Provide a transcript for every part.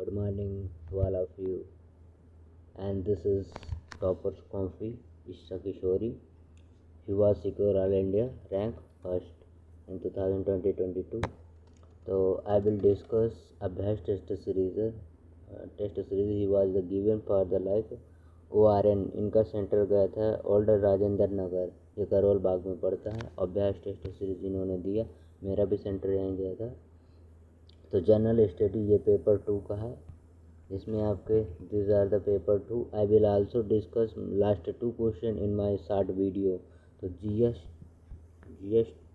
Good morning to all of you, and this is Toppers Comfy Isha Kishori. He was secure All India rank first in 2020-22. So I will discuss Abhyas test series he was the given for the like ORN इनका centre गया था older Rajendra Nagar, ये करोल बाग में पड़ता है। अभ्यास test series इन्होंने दिया, मेरा भी सेंटर यहीं गया था। तो जनरल स्टडी ये पेपर 2 का है, इसमें आपके this are the paper 2। I will also discuss last 2 question in my short video. तो जीएस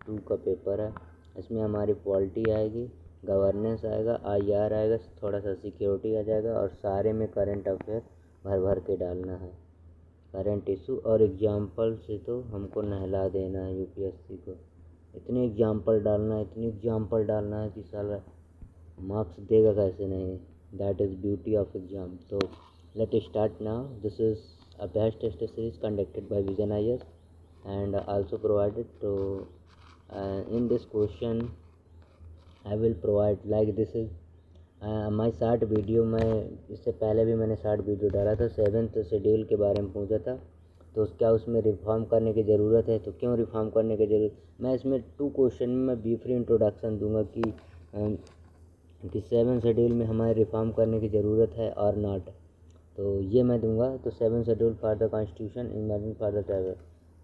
2 का पेपर है, इसमें हमारी पॉलिटी आएगी, गवर्नेंस आएगा, आईआर आएगा, थोड़ा सा सिक्योरिटी आ जाएगा, और सारे में करंट अफेयर भर भर के डालना है। करंट इशू और एग्जाम्पल से तो हमको नहला देना है यूपीएससी को। इतने एग्जाम्पल डालना है कि साला मार्क्स देगा कैसे नहीं। That is beauty of exam. तो let start now. This is a best test series conducted by Vision IAS and also provided to in this question I will provide like this is my short video। मैं इससे पहले भी मैंने short video डाला था, 7th schedule के बारे में पूछा था, तो क्या उसमें रिफॉर्म करने की ज़रूरत है, तो क्यों रिफॉर्म करने की ज़रूरत। मैं इसमें 2 क्वेश्चन में मैं ब्रीफ इंट्रोडक्शन दूंगा कि 7th शेड्यूल में हमारे रिफॉर्म करने की ज़रूरत है और नॉट, तो ये मैं दूंगा। तो 7th schedule for the constitution emerging for the tribal,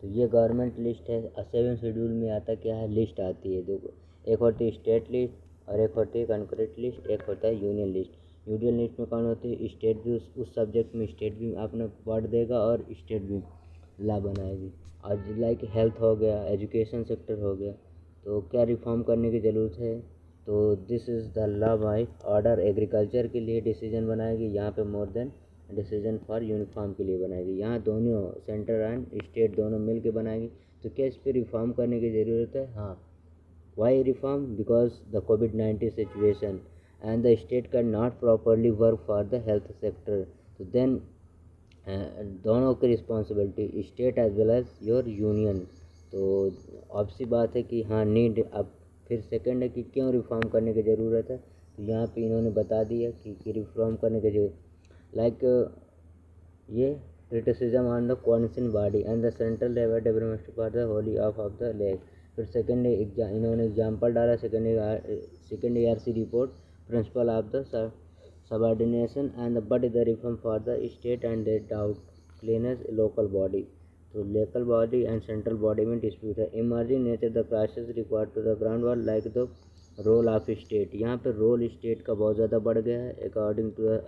तो ये गवर्नमेंट लिस्ट है। 7th शेड्यूल में आता क्या है, लिस्ट आती है दो, एक होती है स्टेट लिस्ट और एक होती है कंकरेंट लिस्ट, एक होता है यूनियन लिस्ट। यूनियन लिस्ट में कौन होती है, स्टेट भी उस सब्जेक्ट में स्टेट भी आपने पढ़ देगा और स्टेट भी ला बनाएगी। और लाइक हेल्थ हो गया, एजुकेशन सेक्टर हो गया, तो क्या रिफॉर्म करने की ज़रूरत है। तो this is the law by order. Agriculture के लिए डिसीजन बनाएगी, यहाँ पे more than decision for uniform के लिए बनाएगी, यहाँ दोनों सेंटर एंड स्टेट दोनों मिल के बनाएगी। तो क्या इस पर रिफॉर्म करने की ज़रूरत है। हाँ, वाई रिफॉर्म, बिकॉज द कोविड-19 situation and the state can not properly work for the health sector. तो देन दोनों की responsibility, state as well as your union. तो अब सी बात है कि हाँ नीड। अब फिर सेकंड है कि क्यों रिफॉर्म करने की ज़रूरत है। तो यहाँ पे इन्होंने बता दिया कि रिफॉर्म करने की ज़रूरत लाइक ये criticism on the constitution body and the central level development for the holy of the lake. फिर सेकंड इन्होंने एग्जांपल डाला, second ERC report, principle of the subordination and but the reform for the state and the doubt cleanness local body. तो local body and central body में dispute है। Emerging nature the crisis required to the ground world like the role of state. यहाँ पे role state का बहुत ज़्यादा बढ़ गया है अकॉर्डिंग टू द,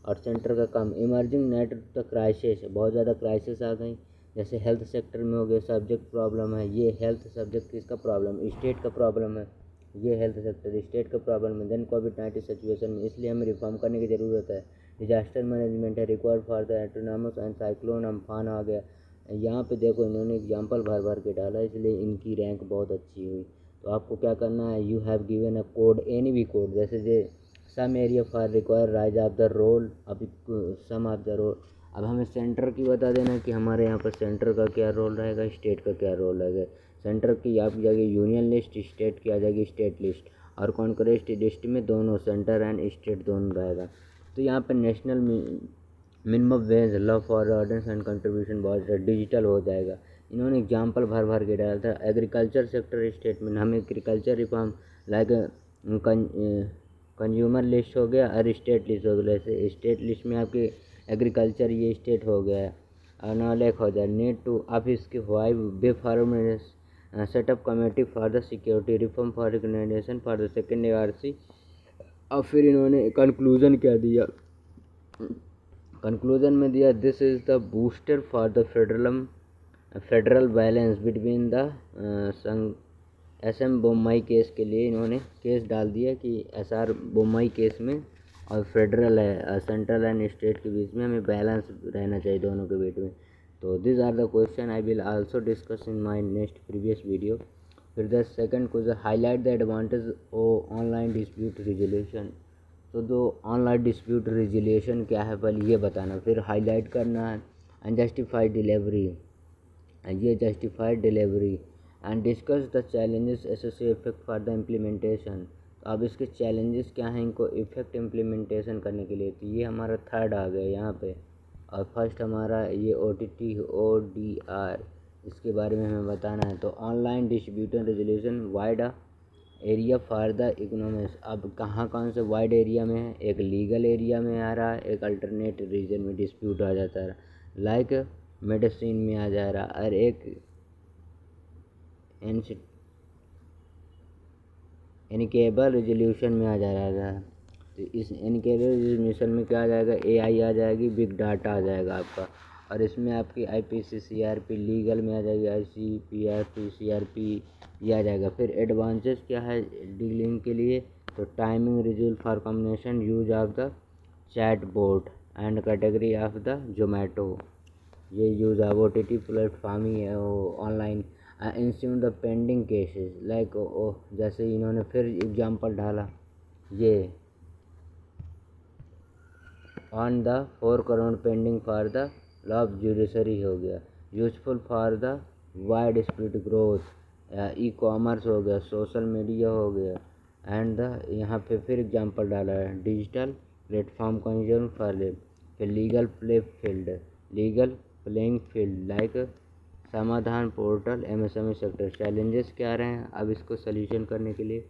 और सेंटर का कम। इमर्जिंग नेट द क्राइसिस, बहुत ज़्यादा क्राइसिस आ गई, जैसे हेल्थ सेक्टर में हो गया, सब्जेक्ट प्रॉब्लम है, ये हेल्थ सब्जेक्ट किसका प्रॉब्लम, स्टेट का प्रॉब्लम है, ये हेल्थ सेक्टर स्टेट का प्रॉब्लम है। देन कोविड-19 सिचुएशन में, इसलिए हमें रिफॉर्म करने की ज़रूरत है। डिजास्टर मैनेजमेंट है required for the autonomous and cyclone Amphan आ गया। यहाँ पे देखो इन्होंने एग्जाम्पल भर भर के डाला, इसलिए इनकी रैंक बहुत अच्छी हुई। तो आपको क्या करना है, you have given a code, any भी कोड, जैसे some area for require rise of the role, अभी सम ऑफ द रोल। अब हमें सेंटर की बता देना कि हमारे यहाँ पर सेंटर का क्या रोल रहेगा, स्टेट का क्या रोल रहेगा। सेंटर की आप जाएगी यूनियन लिस्ट, स्टेट की आ जाएगी स्टेट लिस्ट, और कॉन्करेस्ट लिस्ट में दोनों सेंटर एंड स्टेट दोनों रहेगा। तो यहाँ पर national minimum wage, law for ordinance and contribution बहुत डिजिटल हो जाएगा। इन्होंने एग्जाम्पल भर भर के डाला था। एग्रीकल्चर सेक्टर स्टेटमेंट, हमें agriculture reform like consumer list हो गया और स्टेट लिस्ट हो गया। जैसे स्टेट लिस्ट में आपके एग्रीकल्चर ये स्टेट हो गया है, और नॉलेज हो जाए नीड टू। आप इसके why bay form setup committee for the security reform for recommendation for the second ARC। और फिर इन्होंने कंक्लूजन क्या दिया, कंक्लूजन में दिया this is the booster for the federal balance between the SM Bommai case के लिए इन्होंने केस डाल दिया कि SR बोम्मई केस में और फेडरल है सेंट्रल एंड स्टेट के बीच में हमें बैलेंस रहना चाहिए दोनों के बीच में। तो this are the question I will also discuss in my next previous video. फिर the second question, highlight the advantage of online dispute resolution. तो दो ऑनलाइन डिस्प्यूट रिजोल्यूशन क्या है पहले ये बताना, फिर हाईलाइट करना है अनजस्टिफाइड डिलीवरी, ये justified delivery, and discuss the challenges associated for the implementation. अब इसके चैलेंजेस क्या हैं इनको इफेक्ट इम्प्लीमेंटेशन करने के लिए, तो ये हमारा थर्ड आ गया यहाँ पे। और फर्स्ट हमारा ये ODR, इसके बारे में हमें बताना है। तो online distributed resolution wide area for the economics. अब कहाँ कौन से वाइड एरिया में है, एक लीगल एरिया में आ रहा है, एक अल्टरनेट रीजन में डिस्प्यूट आ जाता है, लाइक मेडिसिन में आ जा रहा, और एक इनकेबल रेजोल्यूशन में आ जा रहा है। तो इस इनकेबल रेजोल्यूशन में क्या आ जाएगा, AI आ जाएगी, बिग डाटा आ जाएगा आपका, और इसमें आपकी IPC CRP लीगल में आ जाएगी, ICPRP CRP ये आ जाएगा। फिर एडवांटेज क्या है डीलिंग के लिए, तो timing result for combination use of the chat bot and category of the Zomato, ये यूज ऑफ OTT प्लेटफॉर्म ही है वो online institute the pending cases, like जैसे इन्होंने फिर एग्जांपल डाला, ये on the 4 crore pending for the law of judiciary हो गया, useful for the wide spread growth, e commerce हो गया, सोशल मीडिया हो गया, एंड द यहाँ पे फिर एग्जांपल डाला है डिजिटल प्लेटफॉर्म कंज्यूम फॉर फिर लीगल प्लेइंग फील्ड लाइक समाधान पोर्टल MSME सेक्टर। चैलेंजेस क्या रहे हैं अब इसको सोल्यूशन करने के लिए,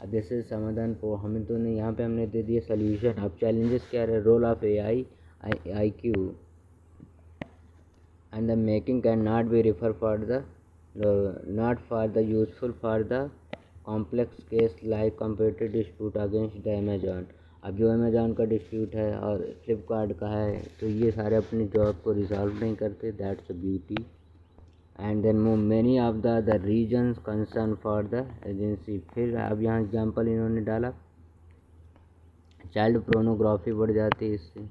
अब जैसे समाधान को हमें तो नहीं, यहाँ पे हमने दे दिया सोल्यूशन। अब चैलेंजेस क्या रहे, role of AI IQ and the making cannot be referred for the not for the useful for the complex case like competitive dispute against the Amazon। अब जो अमेजॉन का डिस्प्यूट है और फ्लिपकार्ट का है, तो ये सारे अपनी जॉब को रिजॉल्व नहीं करते, that's a beauty. And then many of the reasons concern for the agency. फिर अब यहाँ एग्जांपल इन्होंने डाला, चाइल्ड प्रोनोग्राफी बढ़ जाती है इससे,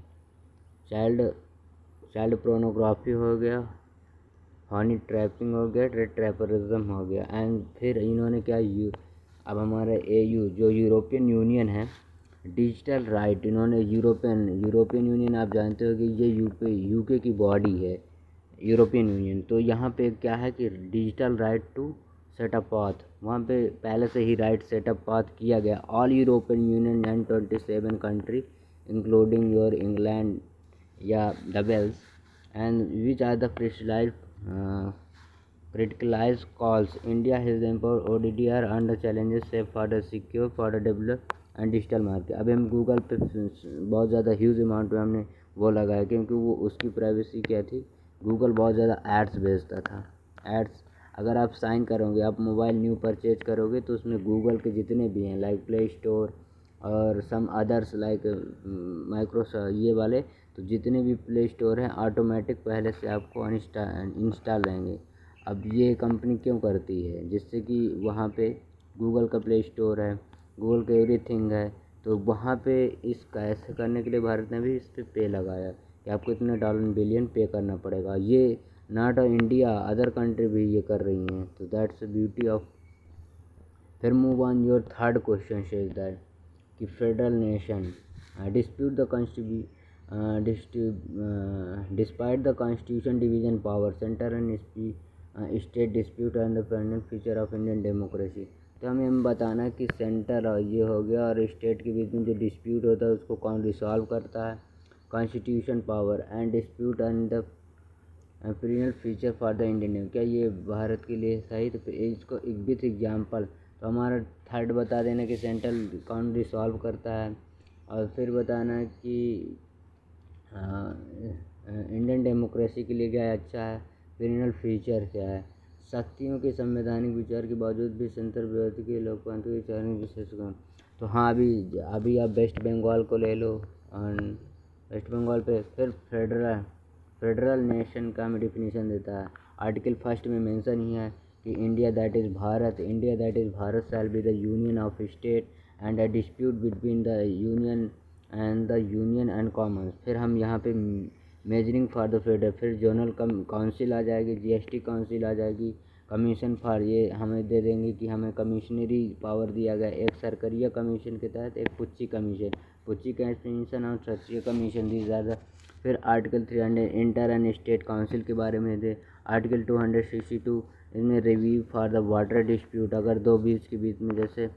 चाइल्ड प्रोनोग्राफी हो गया, हनी ट्रैपिंग हो गया, ट्रैपरिज्म हो गया। एंड फिर इन्होंने क्या अब हमारा AU जो यूरोपियन यूनियन है, डिजिटल राइट, इन्होंने यूरोपियन यूनियन आप जानते हो कि ये UK की बॉडी है यूरोपियन यूनियन। तो यहाँ पे क्या है कि digital right to setup path, वहाँ पे पहले से ही राइट सेटअप पाथ किया गया। All European Union and 27 country including your England या the Wales and which are the criticalized calls India has empowered ODR under challenges set for the secure for the develop and digital market। अभी हम Google पे बहुत ज़्यादा huge amount में हमने वो लगाया, क्योंकि वो उसकी प्राइवेसी क्या थी, गूगल बहुत ज़्यादा एड्स भेजता था। एड्स अगर आप साइन करोगे, आप मोबाइल न्यू परचेज करोगे, तो उसमें गूगल के जितने भी हैं लाइक प्ले स्टोर और सम अदर्स लाइक माइक्रोसॉफ्ट ये वाले, तो जितने भी प्ले स्टोर हैं ऑटोमेटिक पहले से आपको इंस्टॉल रहेंगे। अब ये कंपनी क्यों करती है, जिससे कि वहाँ पे गूगल का प्ले स्टोर है, गूगल का एवरीथिंग है, तो वहाँ पे इसका ऐसे करने के लिए भारत ने भी इस पर पे लगाया कि आपको इतने $1 बिलियन पे करना पड़ेगा। ये नॉट इंडिया, अदर कंट्री भी ये कर रही हैं, तो दैट्स ब्यूटी ऑफ। फिर move on your third question is that कि federal nation dispute the despite the constitution division power centre and state dispute and the permanent feature of Indian democracy. तो हमें बताना है कि सेंटर और ये हो गया और स्टेट के बीच में जो डिस्प्यूट होता है उसको कौन रिसॉल्व करता है, constitution power and dispute and the period feature for the Indian. क्या ये भारत के लिए सही, तो फिर इसको एक विथ एग्जाम्पल, तो हमारा थर्ड बता देना कि सेंट्रल कौन रिसॉल्व करता है, और फिर बताना है कि इंडियन डेमोक्रेसी के लिए क्या अच्छा है, पीरियड फीचर क्या है, शक्तियों के संवैधानिक विचार के बावजूद भी सेंट्रल व्यवस्था के लोकतंत्र के चरण विशेष गुण। तो हाँ, अभी आप वेस्ट बंगाल को ले लो, और वेस्ट बंगाल पे फिर फेडरल नेशन का हमें डिफिनीशन देता है। आर्टिकल फर्स्ट में मेंशन ही है कि India that is Bharat shall be the union of state and a dispute between the union and Commons. फिर हम यहाँ पे मेजरिंग फॉर द फेडरल, फिर जोनल काउंसिल आ जाएगी, GST काउंसिल आ जाएगी, कमीशन फॉर ये हमें दे देंगे कि हमें कमिश्नरी पावर दिया गया, एक सरकरिया कमीशन के तहत एक पुच्ची कमीशन और क्षत्रिय कमीशन दी ज़्यादा। फिर article 300 inter and state council के बारे में दे। आर्टिकल 262 इसमें review for the water dispute, अगर दो बीच के बीच में जैसे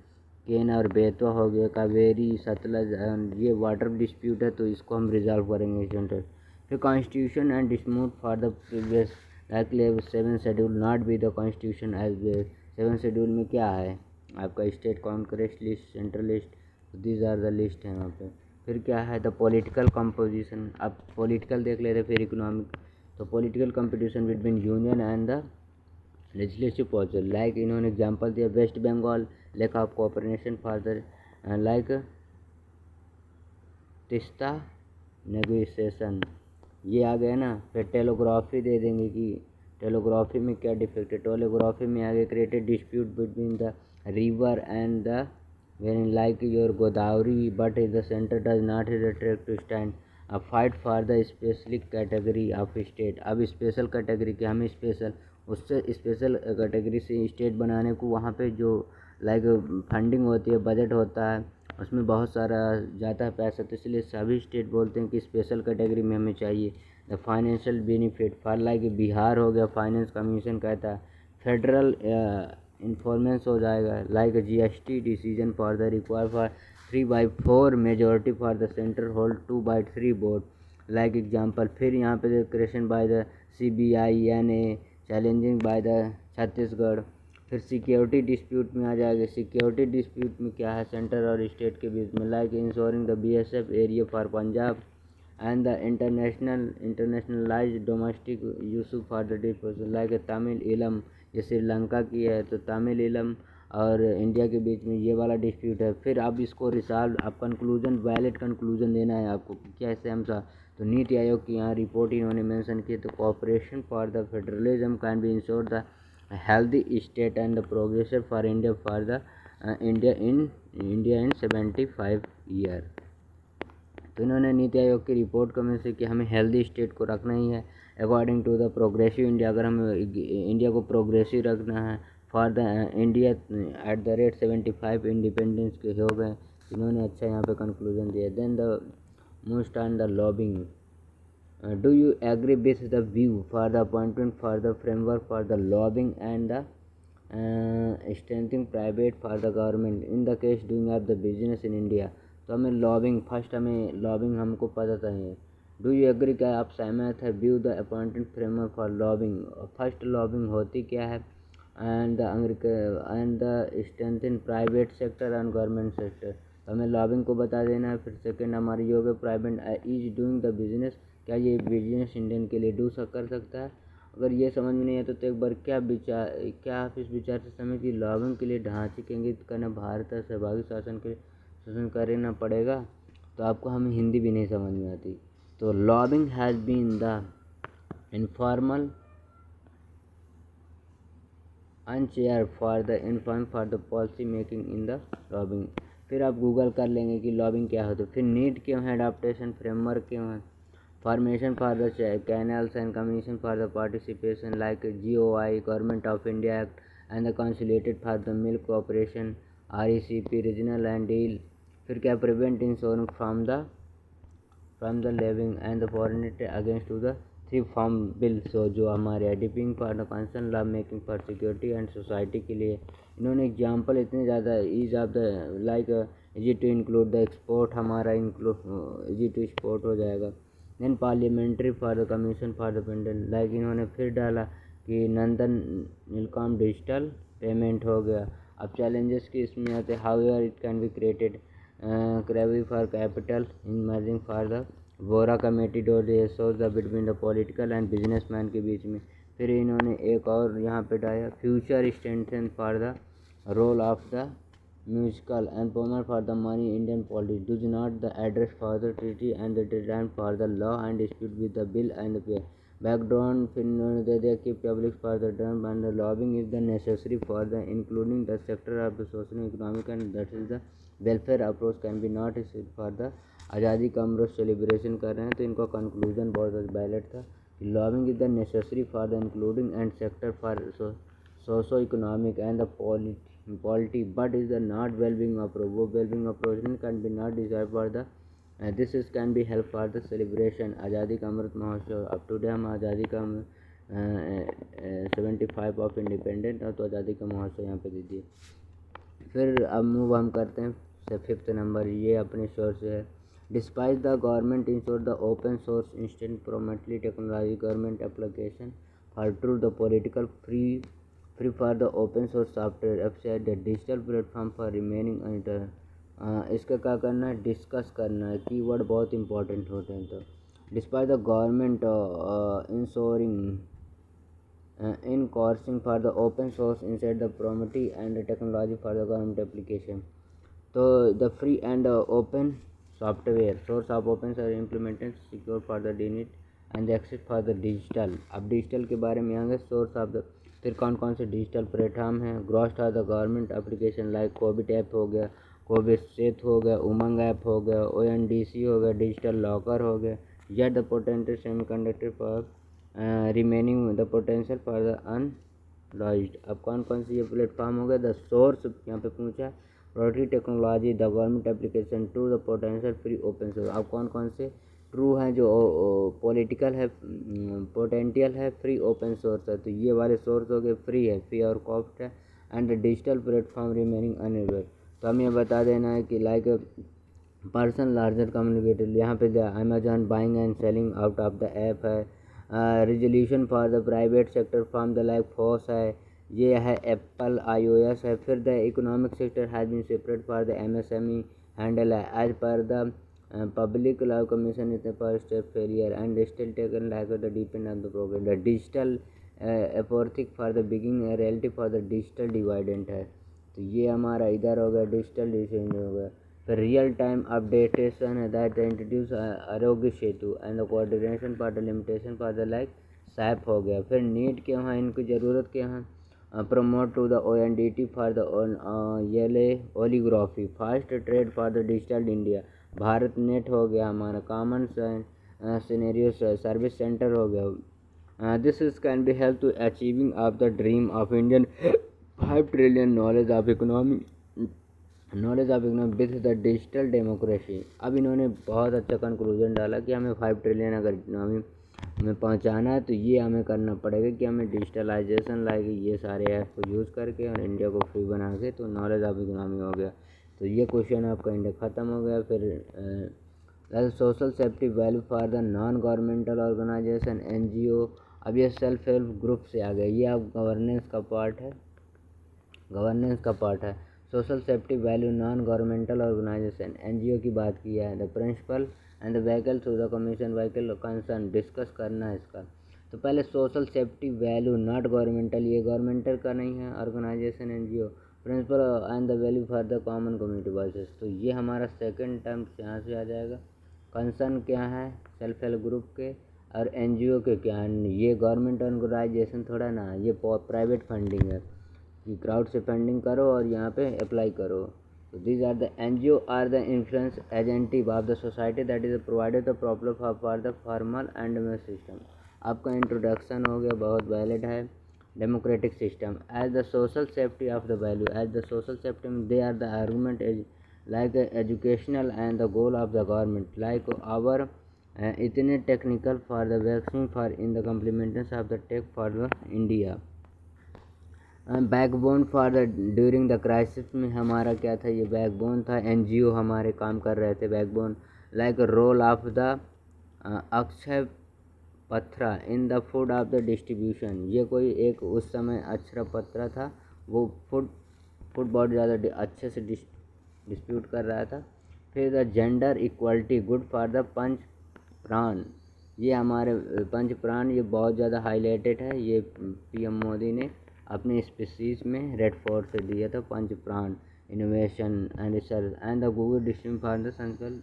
केन और बेतवा हो गया, कावेरी, सतलज, ये वाटर डिस्प्यूट है तो इसको हम रिजॉल्व करेंगे सेंटर। फिर constitution and dispute for the previous like 7 schedule not be the constitution as 7 schedule में क्या है आपका state concurrent list, central list, these are the list है वहाँ पे। फिर क्या है द पॉलिटिकल कंपोजिशन, अब पॉलिटिकल देख लेते फिर इकोनॉमिक। तो political competition between union and the legislative process, like इन्होंने एग्जांपल दिया West Bengal lack of cooperation for the like Teesta negotiation, ये आ गया ना। फिर टेलोग्राफी दे देंगे कि टेलोग्राफी में क्या डिफेक्ट है। टेलोग्राफी में आगे created dispute between the river and the when like your Godavari but the centre does not has a track to stand a fight for the special category of state. अब स्पेशल कैटेगरी के हमें special उससे special category से state बनाने को वहाँ पे जो लाइक फंडिंग होती है, बजट होता है, उसमें बहुत सारा जाता है पैसा, तो इसलिए सभी स्टेट बोलते हैं कि स्पेशल कैटेगरी में हमें चाहिए। The financial benefit for like Bihar हो गया, फाइनेंस कमीशन कहता है फेडरल इन्फॉर्मेंस हो जाएगा like GST decision for the require for 3/4 majority for the centre hold 2/3 won't like example. फिर यहाँ पे creation by the CBINA challenging by the Chhattisgarh. फिर सिक्योरिटी डिस्प्यूट में आ जाएगा। सिक्योरिटी डिस्प्यूट में क्या है सेंटर और स्टेट के बीच में like insuring the BSF area for Punjab and the internationalise domestic यूसुफ for the disposal like Tamil Eelam, ये श्रीलंका की है तो तमिल इलम और इंडिया के बीच में ये वाला डिस्प्यूट है। फिर अब इसको रिसॉल्व, अब कंक्लूजन वैलिड कंक्लूजन देना है आपको कैसे हम सा। तो नीति आयोग की यहाँ रिपोर्ट इन्होंने मेंशन की, तो cooperation for the federalism can be ensure the healthy state and the progression for India in 75 year. तो इन्होंने नीति आयोग की रिपोर्ट को में से कि हमें हेल्दी स्टेट को रखना ही है according to the progressive India. अगर हमें इंडिया को प्रोग्रेसिव रखना है for the India at the rate 75 independence के हो गए, इन्होंने अच्छा यहाँ पे कंक्लूजन दिया। Then the most on the lobbying, do you agree with the view for the appointment for the framework for the lobbying and the strengthening private for the government in the case doing of the business in India. तो हमें lobbying first, हमें lobbying हमको पता चाहिए। Do you agree, क्या आप सहमत है view the appointed framework for lobbying. First lobbying होती क्या है and the strengthen private sector and government sector. तो हमें लॉबिंग को बता देना है। फिर सेकेंड हमारी yoga private is doing the business, क्या ये बिजनेस इंडियन के लिए कर सकता है। अगर ये समझ में नहीं आता तो एक बार क्या आप इस विचार से समझ कि लॉबिंग के लिए ढांचे केंद्रित करना भारत सहभागी शासन के शासन करना पड़ेगा, तो आपको हमें हिंदी भी नहीं समझ में आती। तो lobbying has been the informal unchair for the policy making in the lobbying. फिर आप गूगल कर लेंगे कि लॉबिंग क्या होता है। फिर नीड क्यों है, अडॉप्टेशन फ्रेमवर्क क्यों है, formation for the canals and commission for the participation like GOI government of India act and the consolidated for the milk operation RECP regional and deal. फिर क्या prevent insurance from the leaving and the foreign against to the 3 farm bill. So जो हमारे एडिपिंग for the concern law making for security and society के लिए इन्होंने एग्जाम्पल इतने ज़्यादा ease of the like easy to include the export, हमारा इंक्लूड इजी टू एक्सपोर्ट हो जाएगा। Then parliamentary for the commission for the pendant, like इन्होंने फिर डाला कि नंदन नीलकम डिजिटल पेमेंट हो गया। अब चैलेंजेस की इसमें आते हैं, however it can be created क्रेवी for capital in merging for the Vohra committee डोर सोच the between the political and businessman के बीच में। फिर इन्होंने एक और यहाँ पे डाला future strengthen for the role of the musical and former for the money Indian politics does not the address for the treaty and the deadline for the law and dispute with the bill and the background फिर इन्होंने दे दिया कि public for the term and the lobbying is the necessary for the including the sector of the social economic and that is the welfare approach can be not for the आज़ादी का अमृत celebration कर रहे हैं। तो इनका conclusion बहुत valid था कि lobbying is the necessary for the including and sector for socio economic and the polity but is the not well-being approach, वो well-being approach can be not desired for the this is can be help for the celebration आज़ादी का अमृत महोत्सव। अब today हम आज़ादी का 75 of independent, तो आज़ादी का महोत्सव यहाँ पे दीजिए। फिर अब मूव हम करते हैं 5th नंबर, ये अपने सोर्स है। Despite the government ensure the open source instant promptly technology government application for true the political free for the open source software website the digital platform for remaining inter. इसका क्या करना है, discuss करना है, keyword बहुत important होते हैं। तो despite the government ensuring in coursing for the open source inside the property and the technology for the government application. So the free and open software source of open source implemented secure for the DNet and the access for the digital। अब digital के बारे में आगे source of the, फिर कौन कौन से digital platform हैं। Growth of the government application like Covid app हो गया, कोविड सेत हो गया, उमंग ऐप हो गया, ONDC हो गया, डिजिटल लॉकर हो गया, yet the potential semiconductor for remaining the potential for the unlocked. अब कौन कौन सी ये प्लेटफॉर्म हो गया। द सोर्स यहाँ पे पूछा, product technology, the government application, true the potential, free open source. अब कौन कौन से ट्रू हैं, जो पॉलिटिकल है, पोटेंशियल है, फ्री ओपन सोर्स है। तो ये वाले सोर्स हो गए, फ्री है, फ्री और कॉस्ट है, and digital platform remaining unavailable. तो हमें बता देना है कि लाइक पर्सन लार्जर कम्युनिकेटर, यहाँ पे Amazon buying and selling out of the app है। Resolution for the private sector from the like force है, ये है एप्पल iOS है। फिर the economic sector has been separate for the MSME handle है as पर द पब्लिक लॉ कमीशन इतने पर step failure and still taken like the depend on the program the digital apartheid for the begging reality for the digital डिवाइडेंट है। तो ये हमारा इधर हो गया, डिजिटल डिसीजन हो गया। फिर रियल टाइम अपडेटेशन है, that introduce Aarogya Setu and the coordination for the limitation for the like SAP हो गया। फिर नीट के वहाँ इनकी ज़रूरत के यहाँ promote to the ONDT for the येले ओलीग्राफी fast trade for the digital India. Bharat net हो गया हमारा, कॉमन सिनेरियो सर्विस सेंटर हो गया। This is can be help to achieving of the dream of Indian 5 trillion knowledge of economy with the digital democracy. अब इन्होंने बहुत अच्छा conclusion डाला कि हमें 5 ट्रिलियन अगर इकोनॉमी में पहुंचाना है तो ये हमें करना पड़ेगा कि हमें डिजिटलाइजेशन लाएगी, ये सारे ऐप को यूज़ करके और इंडिया को फ्री बना के। तो नॉलेज ऑफ इकोनॉमी हो गया। तो ये क्वेश्चन आपका इंडिया ख़त्म हो गया। फिर social safety value for the non governmental organisation NGO। अब ये सेल्फ हेल्प ग्रुप से आ गया, ये अब गवर्नेंस का पार्ट है। Social safety value non governmental organisation NGO की बात की है। The principle and the vehicle through the commission vehicle concern discuss करना है इसका। तो पहले social safety value not governmental, ये गवर्नमेंटल का नहीं है organisation NGO। Principle and the value for the common community voices, तो ये हमारा सेकंड टर्म यहाँ से आ जाएगा। कंसर्न क्या है, सेल्फ हेल्प ग्रुप के और NGO के क्या है, ये गवर्नमेंट ऑर्गेनाइजेशन थोड़ा ना, ये प्राइवेट फंडिंग है कि क्राउड से फंडिंग करो और यहाँ पे अप्लाई करो। तो these are the NGO are the influence agentive of the society that is provided the problem for the formal and system. आपका इंट्रोडक्शन हो गया, बहुत वैलिड है। Democratic system as the social safety of the value as the social safety they are the argument like educational and the goal of the government like our इतने technical for the vaccine for in the complementation of the tech for the India. Backbone for the during the crisis में हमारा क्या था, ये backbone था। NGO हमारे काम कर रहे थे backbone like role of the Akshaya Patra in the food of the distribution. ये कोई एक उस समय अक्षर पत्रा था, वो फूड बहुत ज़्यादा अच्छे से डिस्प्यूट कर रहा था। फिर the gender equality good for the Panch Pran, ये हमारे पंच प्राण ये बहुत ज़्यादा हाईलाइटेड है। ये PM मोदी ने अपने स्पीसीज में रेड फोर्ट से दिया था, Panch Pran innovation and research and the Google डिस्ट्रीम फॉर द संकल।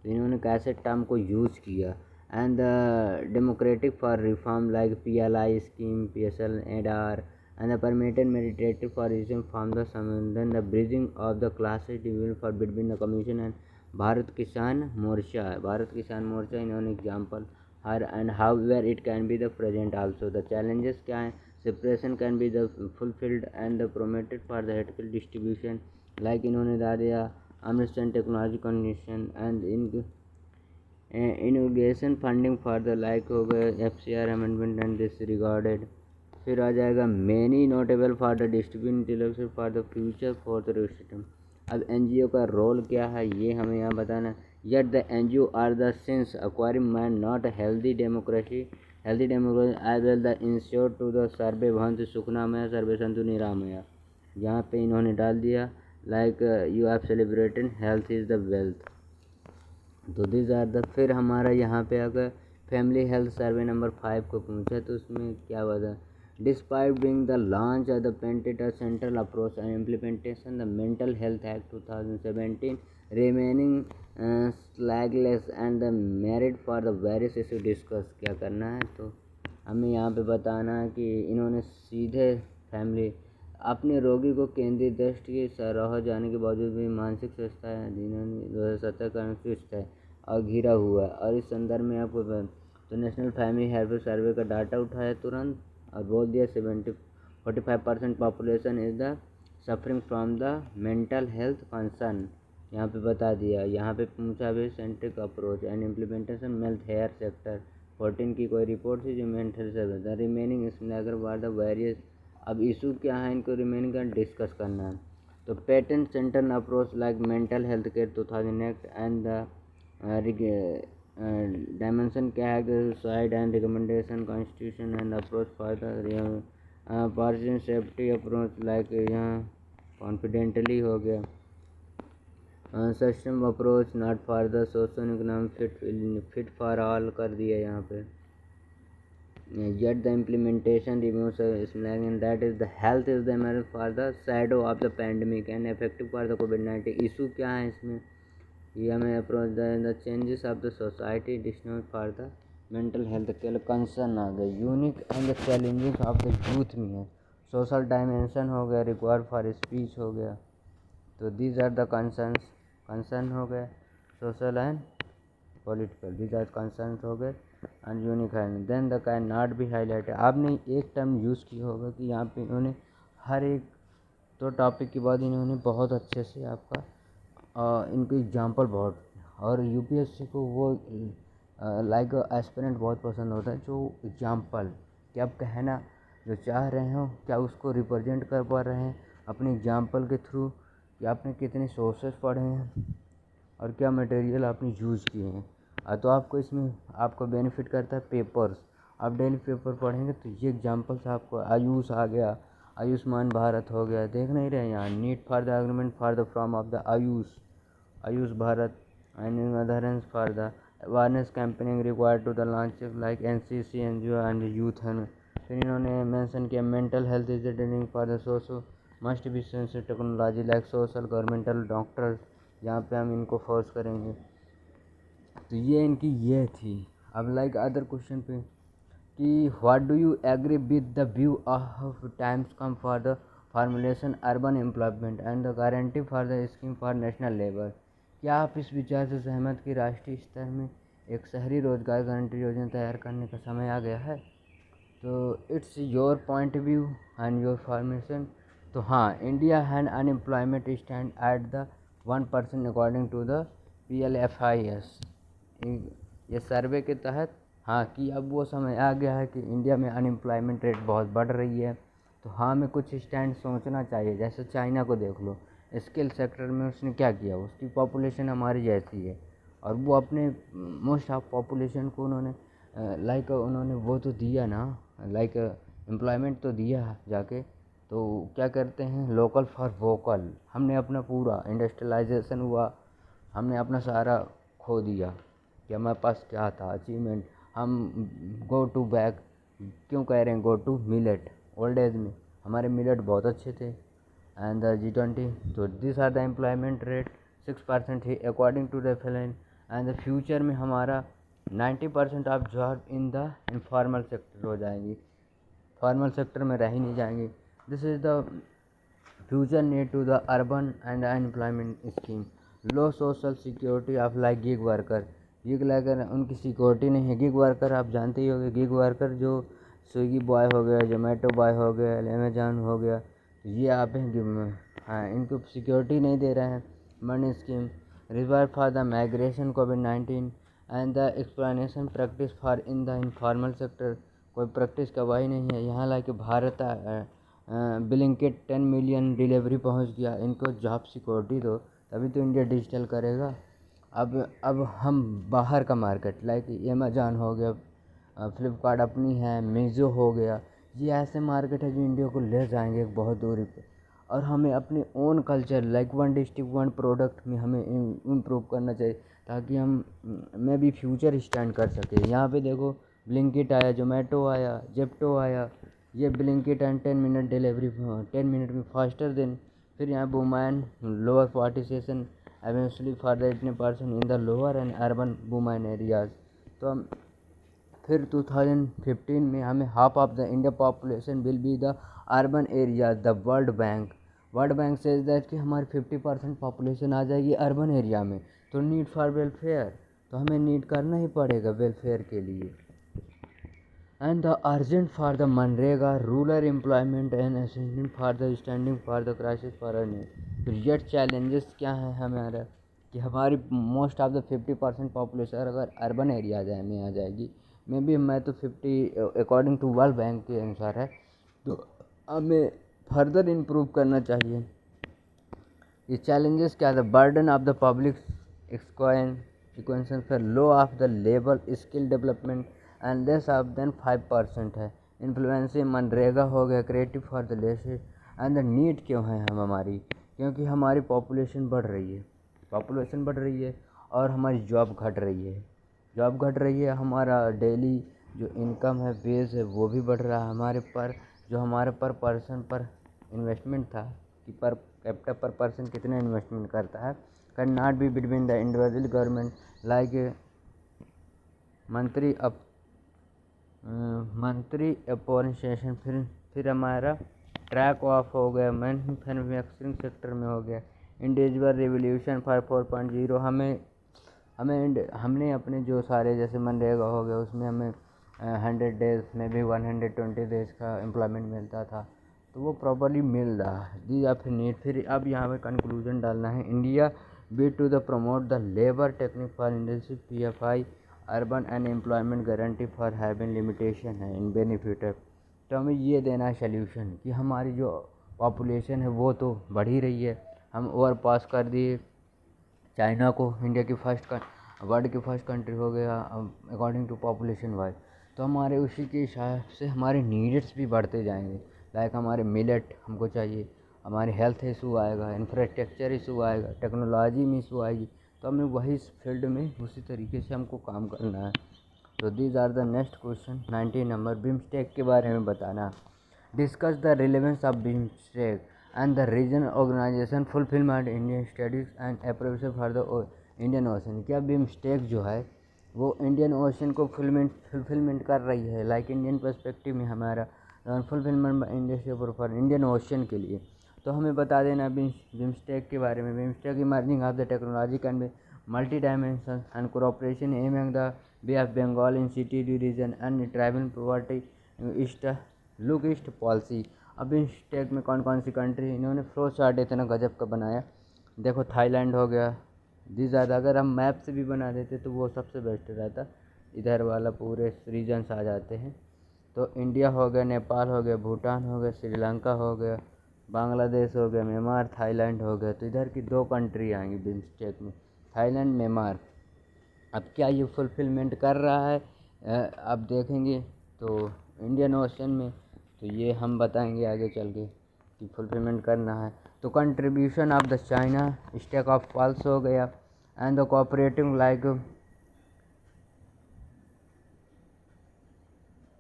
तो इन्होंने कैसे टर्म को यूज़ किया। And the democratic for reform like PLI scheme, PSL ADAR and the permitted meditative for reason from the then the bridging of the classes division for between the commission and Bharat Kisan Morcha इन्होंने example her and how where it can be the present also. The challenges क्या हैं, separation can be the fulfilled and the promoted for the ethical distribution like इन्होंने डाल दिया understand technology condition and innovation funding for the like हो गए FCR amendment and this regarded फिर आ जाएगा many notable for the distribution intellectual for the future for the system. अब NGO का रोल क्या है ये हमें यहाँ बताना। Yet the NGO are the since acquiring man not healthy democracy as well the ensure to the सर्वे भवंत सुखनामय सर्वे संतु निरामया। यहाँ पे इन्होंने डाल दिया like you have celebrated health is the wealth. तो दिस आर द। फिर हमारा यहाँ पे अगर फैमिली हेल्थ सर्वे नंबर 5 को पूछा तो उसमें क्या बता। Despite being the launch of the painted central approach and implementation the mental health act 2017 remaining स्लैगलेस and the merit for the various issue discuss. क्या करना है तो हमें यहाँ पे बताना है कि इन्होंने सीधे फैमिली अपने रोगी को केंद्रीय दृष्टि के सराहा जाने के बावजूद भी मानसिक स्वस्थता है जिन्होंने 2017 का सुस्त है और घिरा हुआ है। और इस संदर्भ में आपको तो नेशनल फैमिली हेल्थ सर्वे का डाटा उठाया तुरंत और बोल दिया 45% population is the suffering from the mental health concern. यहाँ पे बता दिया। यहाँ पे पूछा भी centric approach and implementation health hair sector 14 की कोई रिपोर्ट थी जो मेंटल हेल्थ द रिमेनिंग इसमें अगर बार द वेरियस। अब इशू क्या है इनको रिमेनिंग का डिस्कस करना है। तो patent centre approach like mental health care 2000 act and the dimension क्या है कि suicide and recommendation constitution and approach for the person safety approach like यहाँ कॉन्फिडेंटली हो गया। System approach not for the social economic fit for all कर दिया यहाँ पे। Yet the implementation removes slang and that is the health is the emergency for the shadow of the pandemic and effective for the COVID-19 issue। क्या है इसमें ये हमें approach the changes of the society डिस्नो for the mental health के concern आ गए। Unique and the challenges of the youth में है। सोशल डायमेंशन हो गया, रिक्वायर्ड फॉर स्पीच हो गया। तो दीज आर द कंसर्न हो गए social and political. These are concern हो गए एंड यूनिक है। Then the can not be highlighted. आपने एक टर्म यूज़ किया होगा कि यहाँ पे इन्होंने हर एक तो टॉपिक के बाद इन्होंने बहुत अच्छे से आपका इनको एग्जांपल बहुत। और यूपीएससी को वो लाइक एस्पिरेंट बहुत पसंद होता है जो एग्जांपल कि आप कहना जो चाह रहे हो क्या उसको रिप्रेजेंट कर पा रहे हैं अपने एग्जांपल के थ्रू कि आपने कितने सोर्सेस पढ़े हैं और क्या मटेरियल आपने यूज़ किए हैं। तो आपको इसमें आपको बेनिफिट करता है पेपर्स। आप डेली पेपर पढ़ेंगे तो ये एग्जांपल्स आपको आयुष आ गया, आयुष्मान भारत हो गया, देख नहीं रहे यहाँ need for the agreement for the from of the Ayush Bharat and adherence for the awareness campaigning required to the launch like NCC NGO and youth है। फिर इन्होंने मेंशन किया mental health is the training for the socio must be sensitive technology like social governmental doctors. यहाँ पे हम इनको force करेंगे। तो ये इनकी ये थी। अब लाइक अदर क्वेश्चन पे कि what do you agree with the view of times come for the formulation urban employment and the guarantee for the scheme for national labour. क्या आप इस विचार से सहमत कि राष्ट्रीय स्तर में एक शहरी रोजगार गारंटी योजना तैयार करने का समय आ गया है। तो it's your point view and your formation. तो हाँ, India hand unemployment stand at the 1% according to the PLFIS। ये सर्वे के तहत हाँ कि अब वो समय आ गया है कि इंडिया में अनएम्प्लॉयमेंट रेट बहुत बढ़ रही है। तो हाँ हमें कुछ स्टैंड सोचना चाहिए। जैसे चाइना को देख लो, स्किल सेक्टर में उसने क्या किया, उसकी पॉपुलेशन हमारी जैसी है और वो अपने मोस्ट ऑफ पॉपुलेशन को उन्होंने लाइक उन्होंने वो तो दिया ना, लाइक एम्प्लॉयमेंट तो दिया जाके। तो क्या करते हैं, लोकल फॉर वोकल। हमने अपना पूरा इंडस्ट्रियलाइजेशन हुआ, हमने अपना सारा खो दिया कि हमारे पास क्या था अचीवमेंट। हम गो टू बैक क्यों कह रहे हैं, go to millet. Old age में हमारे मिलेट बहुत अच्छे थे एंड द G20। तो this are the employment rate 6% ही अकॉर्डिंग टू द फिलन। एंड द फ्यूचर में हमारा 90% of job in the informal sector हो जाएंगी, फॉर्मल सेक्टर में रह ही नहीं जाएंगी। This is the future need to the urban and unemployment scheme. Low social security of like gig worker. Gig worker उनकी सिक्योरिटी नहीं है। गिग वर्कर आप जानते ही होंगे, गिग वर्कर जो स्विगी बॉय हो गया, जोमेटो बॉय हो गया, अमेजॉन हो गया, तो ये आप हैं हाँ इनको सिक्योरिटी नहीं दे रहे हैं। Money scheme reserve for the migration COVID-19 and the explanation practice for in the informal sector कोई प्रैक्टिस का वही नहीं है। यहाँ लाके भारत ब्लिंकिट 10 मिलियन डिलीवरी पहुँच गया। इनको जॉब सिक्योरिटी दो, तभी तो इंडिया डिजिटल करेगा। अब हम बाहर का मार्केट लाइक अमेज़न हो गया, फ्लिपकार्ट अपनी है, मीज़ो हो गया, ये ऐसे मार्केट है जो इंडिया को ले जाएंगे बहुत दूरी पे। और हमें अपने own culture like one district one product में हमें इम्प्रूव करना चाहिए, ताकि हम में भी फ्यूचर स्टैंड कर सके। यहाँ पे देखो ब्लिंकिट आया, जोमेटो आया, जेप्टो आया। ये Blinkit and 10 minute delivery 10 minute में फास्टर देन। फिर यहाँ women lower participation eventually for the 18% in the lower and urban women areas। तो हम फिर 2015 में हमें half of the India population will be the urban area. The world bank says that कि हमारी 50% पॉपुलेशन आ जाएगी अर्बन एरिया में। तो नीड फॉर वेलफेयर, तो हमें नीड करना ही पड़ेगा वेलफेयर के लिए। And the urgent for the MNREGA rural employment and assistant for the standing for the crisis for earning. तो ये चैलेंजेस क्या है हमारा, कि हमारी मोस्ट ऑफ द 50% पॉपुलेशन अगर अर्बन एरिया में आ जाएगी, मैं तो 50 अकॉर्डिंग टू वर्ल्ड बैंक के अनुसार है, तो हमें फर्दर इम्प्रूव करना चाहिए। ये चैलेंजेस क्या है, burden of the public equation for low of the labour skill development and less of then 5% है। इन्फ्लुएंसिंग मनरेगा हो गया, creative for the less and the need क्यों है हम हमारी, क्योंकि हमारी पॉपुलेशन बढ़ रही है और हमारी जॉब घट रही है। हमारा डेली जो इनकम है, बेस है, वो भी बढ़ रहा है हमारे पर पर्सन पर इन्वेस्टमेंट था कि पर कैपिटल पर पर्सन कितना इन्वेस्टमेंट करता है, can not be between the individual government like monthly opportunitation. फिर हमारा ट्रैक ऑफ हो गया, मैन्युफैक्चरिंग सेक्टर में हो गया, इंडिविजुअल रिवोल्यूशन फॉर 4.0। हमने अपने जो सारे जैसे मनरेगा हो गया, उसमें हमें 100 डेज में भी 120 डेज का एम्प्लॉयमेंट मिलता था, तो वो प्रॉपरली मिल रहा है। दी या फिर नीड। फिर अब यहाँ पे कंक्लूजन डालना है, India be to the promote the labour technique for industry PFI urban and employment guarantee for having limitation है इन बेनिफिट। तो हमें ये देना है सल्यूशन कि हमारी जो पॉपुलेशन है वो तो बढ़ ही रही है, हम ओवर पास कर दिए चाइना को, इंडिया की वर्ल्ड की फर्स्ट कंट्री हो गया अकॉर्डिंग टू पॉपुलेशन वाइज। तो हमारे उसी के हिसाब से हमारे नीड्स भी बढ़ते जाएंगे, लाइक हमारे मिलेट हमको चाहिए, हमारे हेल्थ इशू आएगा, इंफ्रास्ट्रक्चर इशू आएगा, टेक्नोलॉजी में इशू आएगी, तो हमें वही फील्ड में उसी तरीके से हमको काम करना है। तो these are the next question 19 number, BIMSTEC के बारे में बताना। Discuss the relevance of BIMSTEC and the region organization fulfilment Indian studies and approbation for the Indian Ocean. क्या बिम्स्टेक जो है वो इंडियन ओशन को फुलफिलमेंट कर रही है, लाइक इंडियन पर्सपेक्टिव में हमारा fulfilment industry for Indian ocean के लिए। तो हमें बता देना बिम्स्टेक के बारे में। BIMSTEC emerging of the technology can be multi dimension and cooperation among the bay of Bengal in city region and tribal property east look east policy. अब बिम्स्टेक में कौन कौन सी कंट्री, इन्होंने फ्लो चार्ट इतना गजब का बनाया। देखो थाईलैंड हो गया, जी ज़्यादा अगर हम मैप से भी बना देते तो वो सबसे बेस्ट रहता, इधर वाला पूरे रीजन्स आ जाते हैं। तो इंडिया हो गया, नेपाल हो गया, भूटान हो गया, श्रीलंका हो गया, बांग्लादेश हो गया, म्यांमार, थाईलैंड हो गया। तो इधर की 2 कंट्री आएंगी बिम्स्टेक में, थाईलैंड, म्यांमार। अब क्या ये फुलफिलमेंट कर रहा है, अब देखेंगे तो इंडियन ओशन में, तो ये हम बताएंगे आगे चल के कि फुलफिलमेंट करना है। तो contribution of the China stake of pulse हो गया and the cooperating like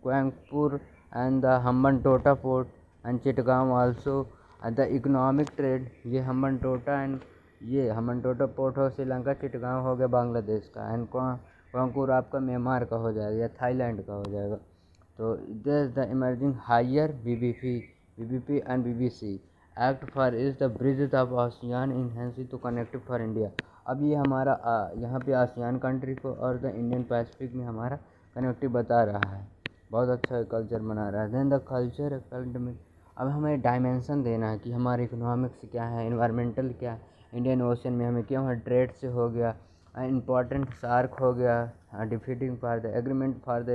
Kuangpur and the Hambantota port and Chittagong also। and the economic trade, ये हम्बनटोटा एंड ये हम्बनटोटा पोर्ट हो श्रीलंका, चिटगांव हो गया बांग्लादेश का, एंड कुआंकपुर आपका म्यांमार का हो जाएगा या थाईलैंड का हो जाएगा। तो this the emerging higher BBP and BBC act for is the bridge of ASEAN enhancing to connective for India. अब ये हमारा यहाँ पे आसियान कंट्री को और द इंडियन पैसिफिक में हमारा कनेक्टिव बता रहा है, बहुत अच्छा कल्चर बना रहा है। देन द कल्चर में अब हमें डायमेंशन देना है कि हमारे इकोनॉमिक्स क्या है, इन्वायरमेंटल क्या है, इंडियन ओशन में हमें क्यों है, ट्रेड से हो गया, इम्पोर्टेंट सार्क हो गया, defeating for the agreement for the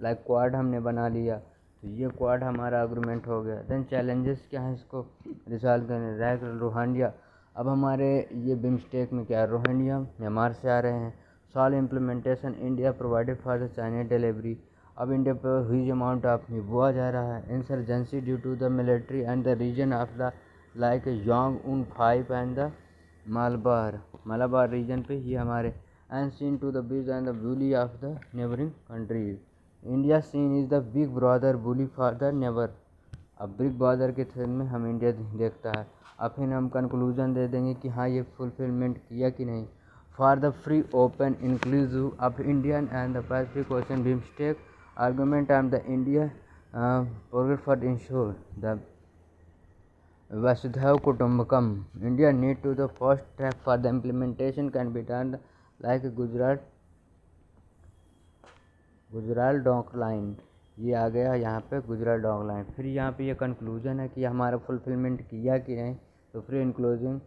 like quad हमने बना लिया, तो ये क्वाड हमारा एग्रीमेंट हो गया। देन चैलेंजेस क्या है, इसको रिजॉल्व करने लाइक रोहिंग्या। अब हमारे ये बिम्स्टेक में क्या है, रोहिंग्या म्यांमार से आ रहे हैं। Soul implementation India provided for the Chinese delivery. अब इंडिया पर ह्यूज अमाउंट ऑफ हुआ जा रहा है। Insurgency due to the military and the region of the like young उन 5 एंड द मलाबार रीजन पे ये हमारे and seen to the bees and the bully of the neighbouring countries. India seen is the big brother bully for the neighbour. अब big brother के thread में हम India देखता है। अब फिर हम कंक्लूजन दे देंगे कि हाँ ये फुलफिलमेंट किया कि नहीं। For the free open inclusive of Indian and the Pacific ocean BIMSTEC argument and the India progress for ensure the Vasudhaiva Kutumbakam. India need to the first track for the implementation can be done like Gujral doctrine. ये आ गया यहाँ पे Gujral dock line. फिर यहाँ पे ये conclusion है कि हमारा फुलफिलमेंट किया कि नहीं। तो फ्री इंक्लूजिंग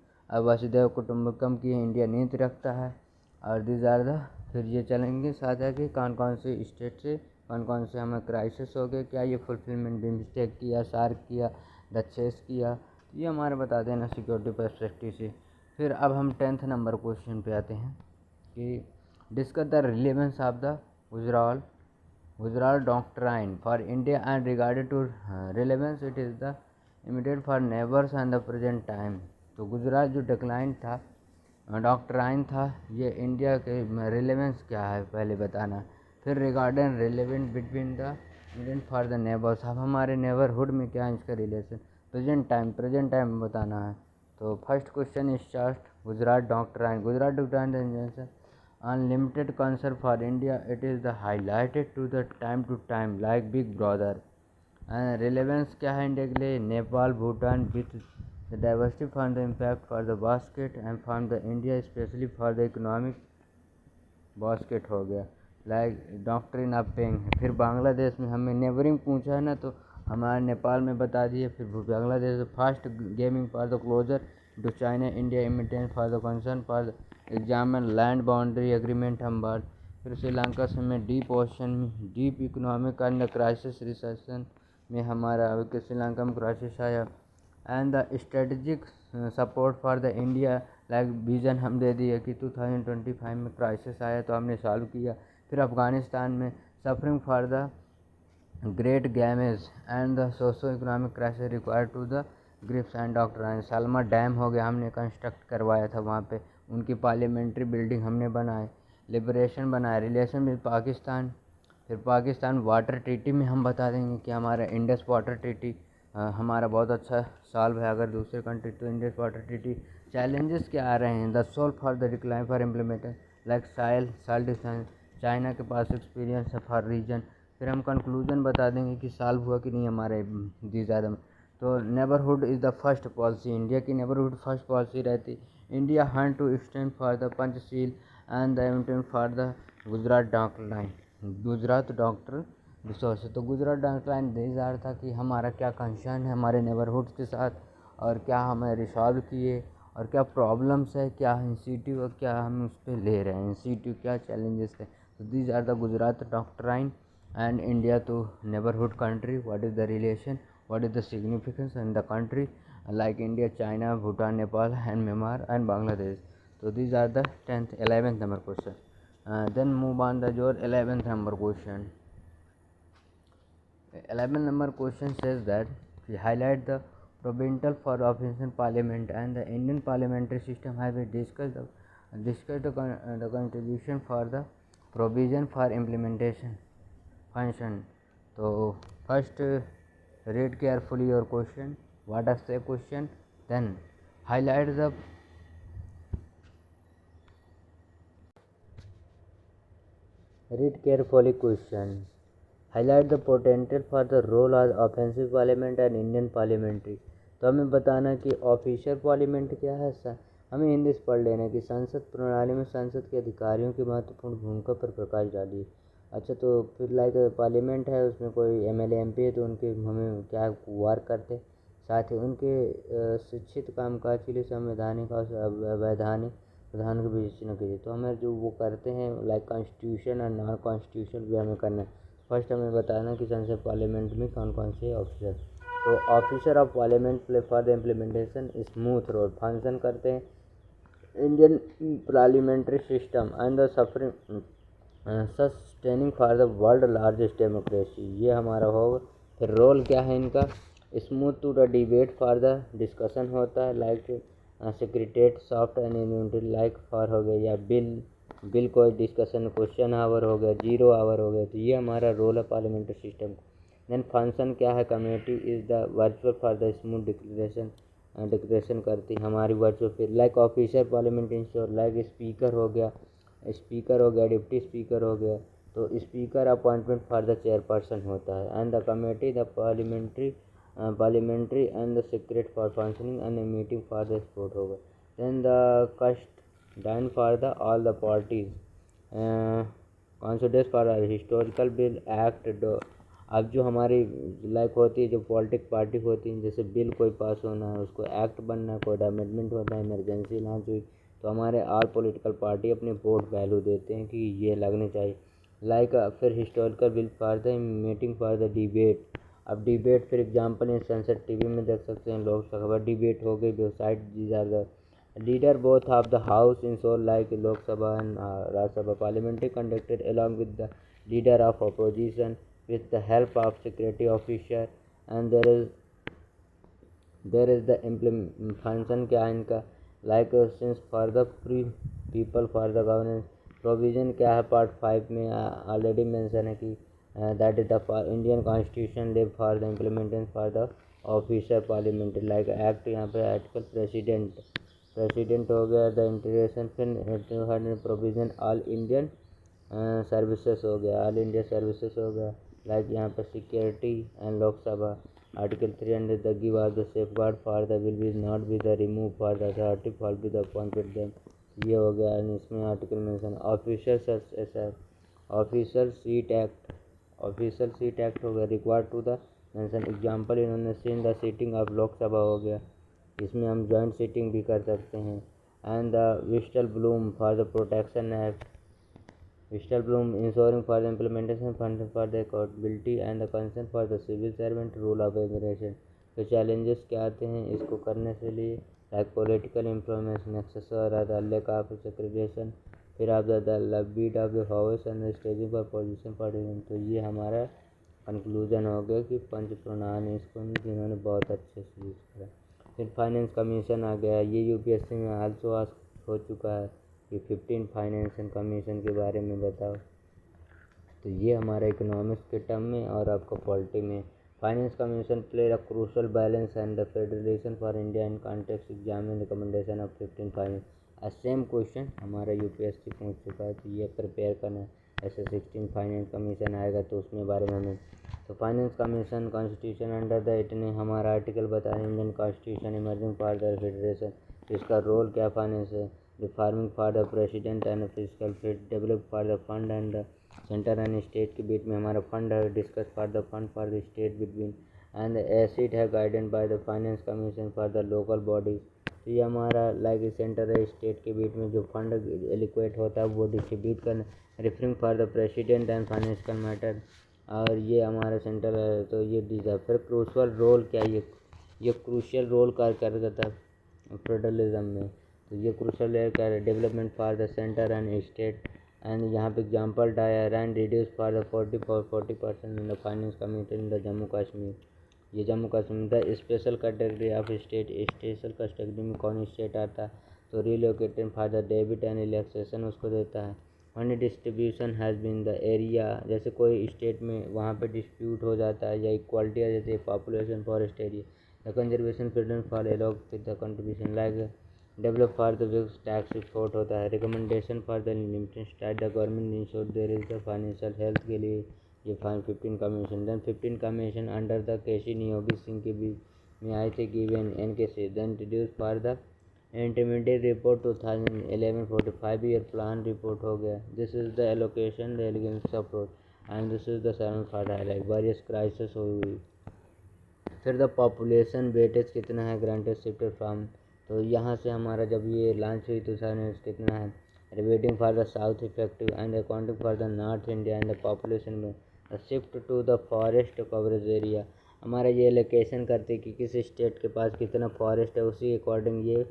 वसुधैव कुटुंबकम की इंडिया नीति रखता है। और दिस आर द फिर ये चलेंगे साथ है कि कौन कौन से स्टेट से कौन कौन से हमें क्राइसिस हो गए, क्या ये फुलफिलमेंट बिम्स्टेक किया, सार्क किया, डचेस किया, ये हमारे बता देना सिक्योरिटी पर्सपेक्टिव से। फिर अब हम 10th नंबर क्वेश्चन पे आते हैं कि discuss the relevance of the Gujral doctrine for India and regarded to relevance it is the immediate for neighbours and the present time. तो गुजरात जो डिक्लाइन था डॉक्ट्राइन था, ये इंडिया के रिलेवेंस क्या है पहले बताना। फिर regarding relevant between the Indian for the neighbours. अब हमारे नेबरहुड में क्या है इसका रिलेशन। प्रेजेंट टाइम बताना है। तो first question is chart Gujarat doctrine unlimited concern for India it is the highlighted to time like big brother. And relevance क्या है इंडिया के लिए, Nepal Bhutan with the diversity for the impact for the basket and for the India specially for the economic basket हो गया like doctrine of पेंग। फिर बांग्लादेश में हमें neighbouring पूछा है ना, तो हमारे नेपाल में बता दिए। फिर Bangladesh fast gaming for the closer to China India emittance for the concern for the exam and land boundary agreement हम बात। फिर श्रीलंका से में डीप ओशन में deep economic and crisis recession में हमारा अभी श्रीलंका में क्राइसिस आया। And the strategic support for the India like vision हम दे दिए कि 2025 में क्राइसिस आया तो हमने सॉल्व किया। फिर अफ़गानिस्तान में suffering for the great damage and the socio economic crisis required to the grips and doctor Salma dam हो गया, हमने कंस्ट्रक्ट करवाया था वहाँ पे। उनकी पार्लियामेंट्री बिल्डिंग हमने बनाए। लिबरेशन बनाया रिलेशन विद पाकिस्तान। फिर पाकिस्तान वाटर ट्रीटी में हम बता देंगे कि हमारा इंडस वाटर ट्रीटी हमारा बहुत अच्छा सॉल्व है अगर दूसरे कंट्री तो इंडस वाटर ट्रीटी। चैलेंजेस क्या आ रहे हैं, the solve for the decline for implementation like sail distance China के पास एक्सपीरियंस है फॉर रीजन। फिर हम कंक्लूजन बता देंगे कि सॉल्व हुआ कि नहीं हमारे दी ज़्यादा। तो neighbourhood is the first policy, India की नेबरहुड फर्स्ट पॉलिसी रहती। India hunt to stand for the Panchsheel and the intent for the Gujarat doctor resource. तो गुजरात डॉक्टर लाइन डिज़ायर था कि हमारा क्या कंसर्न है हमारे नेबरहुड के साथ और क्या हमें रिसॉल्व किए और क्या प्रॉब्लम्स है, क्या इंसिटिव और क्या हम उस पर ले रहे हैं, इंसिटिव क्या चैलेंजेस है। तो these are the Gujarat doctrine and India to neighborhood country, what is the relation, what is the significance in the country like India, China, Bhutan, Nepal and Myanmar and Bangladesh. So these are the 10th 11th number question. Then move on the your 11th number question. 11th number question says that we highlight the provincial for official parliament and the Indian parliamentary system has been discussed the contribution for the provision for implementation function. So first read carefully your question, what is the question, then highlight the read carefully question, highlight the potential for the role of offensive parliament and Indian parliamentary. तो हमें बताना कि official parliament क्या है। हमें हिंदी से पढ़ लेना कि संसद प्रणाली में संसद के अधिकारियों की महत्वपूर्ण भूमिका पर प्रकाश डालिए। अच्छा, तो फिर लाइक पार्लियामेंट है उसमें कोई एमएलए एमपी है तो उनके हमें क्या वार करते, साथ ही उनके शिक्षित कामकाज के लिए संवैधानिक और अवैधानिक प्रधान की विवेचना कीजिए। तो हमें जो वो करते हैं लाइक कॉन्स्टिट्यूशन और नॉन कॉन्स्टिट्यूशन भी हमें करना है। फर्स्ट हमें बताना कि संसद पार्लियामेंट में कौन कौन से ऑफिसर। तो officer of parliament play for the implementation smooth road function करते हैं Indian parliamentary system and the suffering sustaining for the world largest democracy, ये हमारा होगा। फिर रोल क्या है इनका, smooth to the debate for the discussion होता है, like secretariat soft and immunity like for हो गया, या बिल कोई डिस्कशन क्वेश्चन आवर हो गया, 0 आवर हो गया। तो ये हमारा रोल है पार्लियामेंट्री सिस्टम। देन फंक्शन क्या है, committee is the virtual for the smooth declaration करती हमारी वर्चुअल। फिर like officer parliament insure, like speaker हो गया, डिप्टी स्पीकर हो गया। तो speaker appointment for the chairperson होता है and the committee the parliamentary and the secret for functioning and meeting for the support होगा। Then the custodian for the all the parties considers for historical bill act. अब जो हमारी like होती है, जो politic party होती है, जैसे बिल कोई पास होना है, उसको एक्ट बनना है, कोई अमेंडमेंट होता है, इमरजेंसी लॉन्च हुई, तो हमारे ऑल पॉलिटिकल पार्टी अपने वोट वैल्यू देते हैं कि ये लगने चाहिए। लाइक फिर historical bill for the meeting for the debate. अब डिबेट फिर एग्जांपल इन संसद टीवी में देख सकते हैं, लोकसभा डिबेट हो गई, website these are the leader both of the house in soul like Lok Sabha and Rajya Sabha parliamentary conducted along with the leader of opposition with the help of security officer and there is the function क्या है इनका, like since for the free people for the governance provision क्या है part 5 में already mention है कि that is the Indian constitution live for the implementation for the officer parliamentary like act, यहाँ पे आर्टिकल प्रेसिडेंट हो गया, द इंटीग्रेशन फिर प्रोविजन ऑल इंडियन सर्विसेज हो गया, ऑल इंडिया सर्विसेज हो गया। लाइक यहाँ पर security and Lok Sabha article 300 the give are the safe guard for the will be not be the remove for the authority for be the appointed them, ये हो गया। And इसमें article mention official seat act हो गया, required to the mention example इन्होंने seen the sitting of Lok Sabha हो गया, इसमें हम जॉइंट सीटिंग भी कर सकते हैं। And the whistle bloom for the protection act, Crystal Bloom ensuring for the implementation fund for the accountability and the concern for the civil servant rule of immigration। तो challenges क्या आते हैं इसको करने से लिए, like political information access और the lack of segregation, फिर आप the beat of the house and the staging for position partition। तो ये हमारा कंक्लूजन हो गया कि पंच प्रणान इसको जिन्होंने बहुत अच्छे से यूज़ करा। फिर फाइनेंस कमीशन आ गया, ये यूपीएससी में आल्सो आस्क हो चुका है कि 15 फाइनेंस कमीशन के बारे में बताओ। तो ये हमारा इकोनॉमिक्स के टर्म में और आपका पॉलिटी में। Finance commission play a crucial balance and the federation for India in context exam in recommendation of 15 finance. Same question हमारा यूपीएससी पूछ चुका है, तो ये प्रिपेयर करना है। ऐसे 16 फाइनेंस कमीशन आएगा तो उसमें बारे में हमें। तो finance commission constitution under the इतने हमारा आर्टिकल बताया, Indian constitution emerging for the federation, इसका रोल क्या फाइनेंस है, reforming for the president and physical fit, develop for the fund and centre and state के बीच में हमारा फंड है, discuss for the fund for the state between and acid है guided by the finance commission for the local bodies. तो ये हमारा like centre है स्टेट के बीच में जो फंड एलिक्वेट होता है वो डिस्ट्रीब्यूट करना, referring for the president and financial matter, और ये हमारा सेंटर है। तो ये डिजर्व फिर क्रूशल रोल क्या, ये क्रूशियल रोल करता है फेडरलिज्म में। तो ये क्रूशल है क्या, development for the centre and state. And यहाँ पे example dire and reduce for the 40% in the finance committee in the Jammu Kashmir. ये Jammu Kashmir the special category of state, special category में कौन स्टेट आता है, तो relocated for the debit and relaxation उसको देता है। Money distribution has been the area, जैसे कोई स्टेट में वहाँ पे डिस्प्यूट हो जाता है या इक्वालिटी आ जाती है, population forest area, the conservation freedom for along with the contribution like develop for the weeks tax support होता है, recommendation for the limited style the government ensure there is the financial health के लिए ये 15 commission. Then 15 commission under the K C Neogy Singh के भी में आए थे गिवन एन के से। Then introduce for the intermediate report 2011-45 year plan report हो गया। This is the allocation the allegiance approach and this is the seven for highlight various crisis हुई। फिर द पॉपुलेशन वेटेज कितना है ग्रांटेड शिफ्टेड फ्रॉम, तो यहाँ से हमारा जब ये लॉन्च हुई तो साइनेस कितना है, waiting for the south effective and accounting for the north India and the population में shift to the forest coverage area, हमारा ये एलोकेशन करती है कि किस स्टेट के पास कितना फॉरेस्ट है, उसी अकॉर्डिंग ये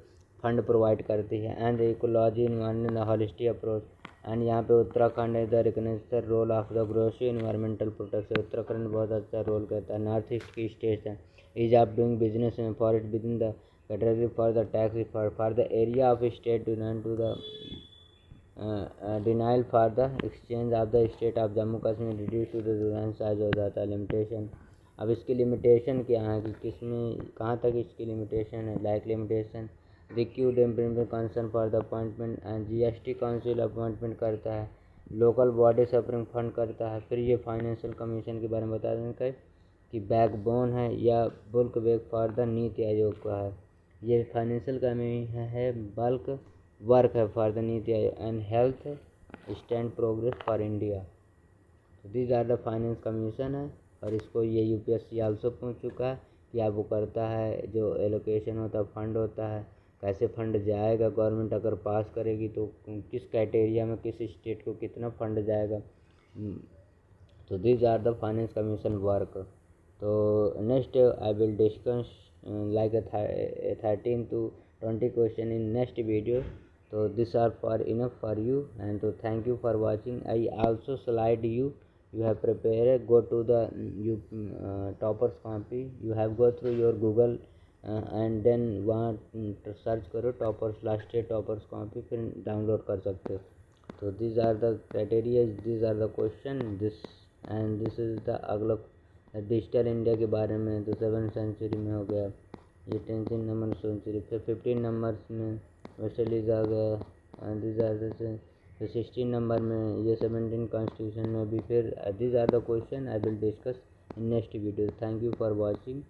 फंड प्रोवाइड करती है। And ecology environment holistic approach, and यहाँ पे Uttarakhand is the recognised role of the grocery environmental protection, Uttarakhand बहुत अच्छा रोल करता है। नॉर्थ ईस्ट की स्टेट्स हैं is of doing business in forest with in the category for the tax for the area of state denial to the denial for the exchange of the state of Jammu Kashmir reduced to the durance size हो जाता है limitation. अब इसकी limitation क्या है कि किसमें कहाँ तक इसकी लिमिटेशन है, like limitation required implement concern for the appointment and GST council appointment करता है, लोकल बॉडी सफरिंग फंड करता है। फिर ये फाइनेंशियल कमीशन के बारे में बता दें कि बैकबोन है या बुल्क वेग फॉर द नीति आयोग का है, ये फाइनेंशियल कमीशन है, बल्क वर्क है for the NITI Aayog and health stand progress for India. तो these are the finance commission है, और इसको ये यूपीएससी आल्सो पूछ चुका है कि आप वो करता है जो एलोकेशन होता है, फंड होता है, कैसे फंड जाएगा, गवर्नमेंट अगर पास करेगी तो किस क्राइटेरिया में किस स्टेट को कितना फंड जाएगा। तो these are the finance commission work. तो next I will discuss like a 13 to 20 question in next video. So these are for enough for you, and so thank you for watching. I also slide you have prepared, go to the you toppers copy, you have go through your Google and then want search करो toppers last year toppers copy, फिर download कर सकते हो। तो these are the criteria, these are the question, this and this is the अगला digital India के बारे में। तो 7th सेंचुरी में हो गया, ये 10 नंबर सेंचुरी, फिर 15 नंबर्स में वेस्टर्लीज आ गया, दिस आर द, फिर 16 नंबर में ये 17 कॉन्स्टिट्यूशन में भी। फिर this are the question I will discuss in next video. Thank you for watching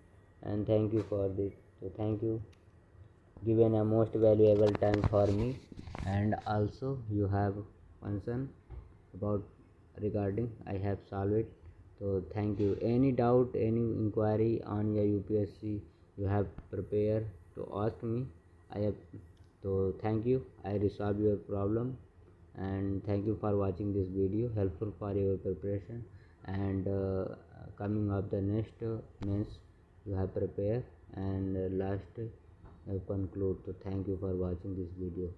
and thank you for this. तो thank you given a most valuable time for me, and also you have concern about regarding I have solved it. So thank you. Any doubt, any inquiry on your UPSC you have prepared to ask me, I have. So thank you, I resolve your problem, and thank you for watching this video, helpful for your preparation, and coming up the next means you have prepared, and last conclude. So thank you for watching this video.